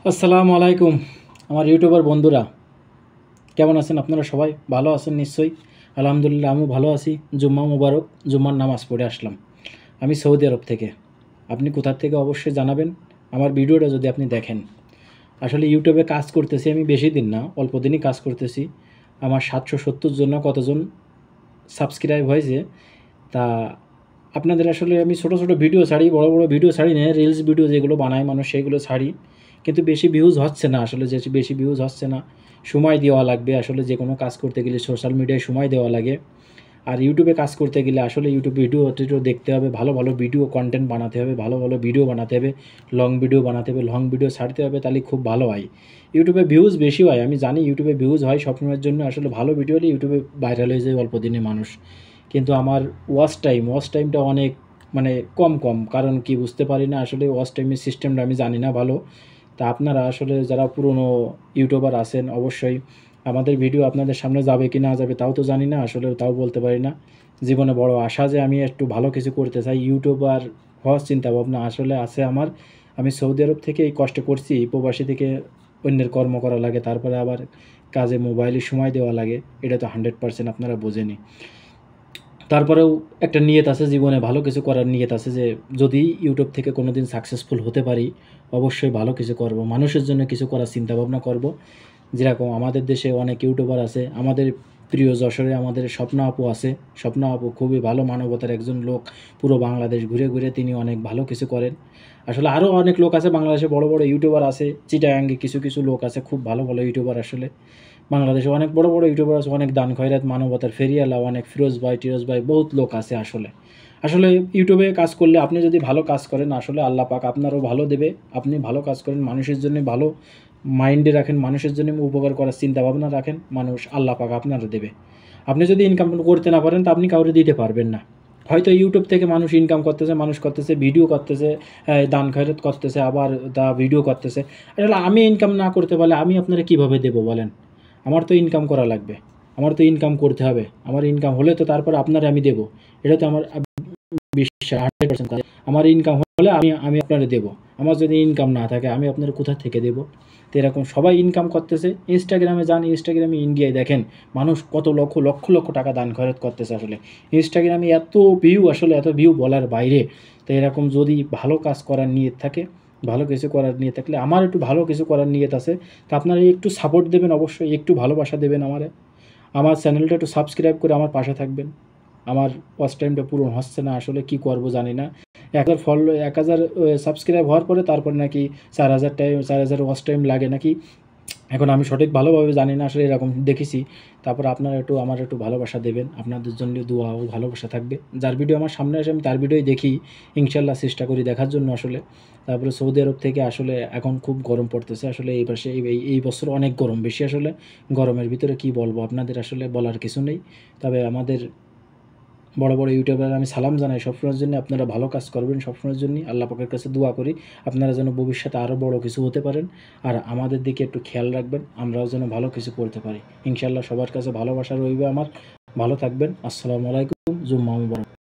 আসসালামু আলাইকুম আমার ইউটিউবার বন্ধুরা, কেমন আছেন আপনারা? সবাই ভালো আছেন নিশ্চয়ই। আলহামদুলিল্লাহ আমিও ভালো আছি। জুম্মা মুবারক, জুম্মার নামাজ পড়ে আসলাম আমি সৌদি আরব থেকে। আপনি কোথা থেকে অবশ্যই জানাবেন আমার ভিডিওটা যদি আপনি দেখেন। আসলে ইউটিউবে কাজ করতেছি আমি বেশি দিন না, অল্প দিনই কাজ করতেছি। আমার 770 জন না কতজন সাবস্ক্রাইব হয়েছে। তা আপনাদের আসলে আমি ছোটো ছোটো ভিডিও ছাড়ি, বড় বড় ভিডিও ছাড়ি না, রিলস ভিডিও যেগুলো বানায় মানুষ সেগুলো ছাড়ি, কিন্তু বেশি ভিউজ হচ্ছে না। আসলে যে বেশি ভিউজ হচ্ছে না, সময় দেওয়া লাগবে। আসলে যে কোনো কাজ করতে গেলে সোশ্যাল মিডিয়ায় সময় দেওয়া লাগে। আর ইউটিউবে কাজ করতে গেলে আসলে ইউটিউব ভিডিও টিডিও দেখতে হবে, ভালো ভালো ভিডিও কন্টেন্ট বানাতে হবে, ভালো ভালো ভিডিও বানাতে হবে, লং ভিডিও বানাতে হবে, লং ভিডিও ছাড়তে হবে, তাহলে খুব ভালো হয়। ইউটিউবে ভিউজ বেশি হয়, আমি জানি ইউটিউবে ভিউজ হয় সবসময়ের জন্য। আসলে ভালো ভিডিও হলে ইউটিউবে ভাইরাল হয়ে যায় অল্প দিনে মানুষ। কিন্তু আমার ওয়াচ টাইমটা অনেক মানে কম, কারণ কি বুঝতে পারি না আসলে ওয়াচ টাইমের সিস্টেমটা আমি জানি না ভালো। তা আপনারা আসলে যারা পুরনো ইউটিউবার আছেন অবশ্যই আমাদের ভিডিও আপনাদের সামনে যাবে কি না যাবে তাও তো জানি না, আসলে তাও বলতে পারি না। জীবনে বড় আশা যে আমি একটু ভালো কিছু করতে চাই, ইউটিউবার হওয়ার চিন্তাভাবনা আসলে আছে আমার। আমি সৌদি আরব থেকে এই কষ্ট করছি, প্রবাসী থেকে অন্যের কর্ম করা লাগে, তারপরে আবার কাজে মোবাইলে সময় দেওয়া লাগে, এটা তো 100% আপনারা বোঝেনি। তারপরেও একটা নিয়ত আছে, জীবনে ভালো কিছু করার নিয়ত আছে, যে যদি ইউটিউব থেকে কোনো দিন সাকসেসফুল হতে পারি অবশ্যই ভালো কিছু করব, মানুষের জন্য কিছু করার চিন্তাভাবনা করব। যেরকম আমাদের দেশে অনেক ইউটিউবার আছে, আমাদের প্রিয় যশোরে আমাদের স্বপ্না আপু আছে। স্বপ্না আপু খুবই ভালো মানবতার একজন লোক, পুরো বাংলাদেশ ঘুরে ঘুরে তিনি অনেক ভালো কিছু করেন। আসলে আরও অনেক লোক আছে বাংলাদেশে, বড় বড় ইউটিউবার আছে, চিটাগাঙ্গে কিছু কিছু লোক আছে খুব ভালো ভালো ইউটিউবার। আসলে বাংলাদেশে অনেক বড় বড় ইউটিউবার আছে, অনেক দান খয়রাত মানবতার ফেরিয়ালা, অনেক ফিরোজ ভাই টিরোজ ভাই বহুত লোক আছে। আসলে আসলে ইউটিউবে কাজ করলে আপনি যদি ভালো কাজ করেন আসলে আল্লাহ পাক আপনারও ভালো দেবে। আপনি ভালো কাজ করেন, মানুষের জন্য ভালো মাইন্ডে রাখেন, মানুষের জন্য উপকার করার চিন্তা ভাবনা রাখেন, মানুষ আল্লাহ পাক আপনারও দেবে। আপনি যদি ইনকাম করতে না পারেন তা আপনি কাউকে দিতে পারবেন না। হয়তো ইউটিউব থেকে মানুষ ইনকাম করতেছে, মানুষ করতেছে, ভিডিও করতেছে, দান খয়রাত করতেছে, আবার ভিডিও করতেছে। আসলে আমি ইনকাম না করতে পারলে আমি আপনারা কীভাবে দেবো বলেন? আমার তো ইনকাম করা লাগবে, আমার তো ইনকাম করতে হবে। আমার ইনকাম হলে তো তারপরে আপনারে আমি দেবো, এটা তো আমার বিশ্বাস 100%। আমার ইনকাম হলে আমি আমি আপনারে দেবো। আমার যদি ইনকাম না থাকে আমি আপনার কোথা থেকে দেবো? তো এরকম সবাই ইনকাম করতেছে। ইনস্টাগ্রামে যান, ইনস্টাগ্রামে ইন্ডিয়ায় দেখেন মানুষ কত লক্ষ লক্ষ লক্ষ টাকা দান খরচ করতেছে। আসলে ইনস্টাগ্রামে এত ভিউ, আসলে এত ভিউ বলার বাইরে। তো এরকম যদি ভালো কাজ করার নিয়ত থাকে, ভালো কিছু করার নিয়ত থাকলে, আমার একটু ভালো কিছু করার নিয়ত আছে, তা আপনারা একটু সাপোর্ট দেবেন, অবশ্যই একটু ভালোবাসা দেবেন আমারে। আমার চ্যানেলটা একটু সাবস্ক্রাইব করে আমার পাশে থাকবেন। আমার ওয়াচ টাইমটা পূরণ হচ্ছে না, আসলে কি করব জানি না। 1000 সাবস্ক্রাইব হওয়ার পরে তারপরে নাকি 4000 ওয়াচ টাইম লাগে নাকি, এখন আমি সঠিক ভালোভাবে জানি না, আসলে এরকম দেখেছি। তারপর আপনারা একটু আমার একটু ভালোবাসা দেবেন, আপনাদের জন্য দোয়া ও ভালোবাসা থাকবে। যার ভিডিও আমার সামনে আসে আমি তার ভিডিওই দেখি, ইনশাল্লাহ চেষ্টা করি দেখার জন্য আসলে। তারপরে সৌদি আরব থেকে আসলে এখন খুব গরম পড়তেছে, আসলে এই পাশে এই বছর অনেক গরম বেশি। আসলে গরমের ভিতরে কি বলবো আপনাদের, আসলে বলার কিছু নেই। তবে আমাদের বড় বড় ইউটিউবার আমি সালাম জানাই সবসময়ের জন্য, আপনারা ভালো কাজ করবেন সবসময়ের জন্যই। আল্লাহ পাকের কাছে দোয়া করি আপনারা যেন ভবিষ্যতে আরও বড় কিছু হতে পারেন, আর আমাদের দিকে একটু খেয়াল রাখবেন, আমরাও যেন ভালো কিছু করতে পারি। ইনশাআল্লাহ সবার কাছে ভালোবাসা রইবে আমার। ভালো থাকবেন। আসসালামু আলাইকুম। জুম্মা মুবারক।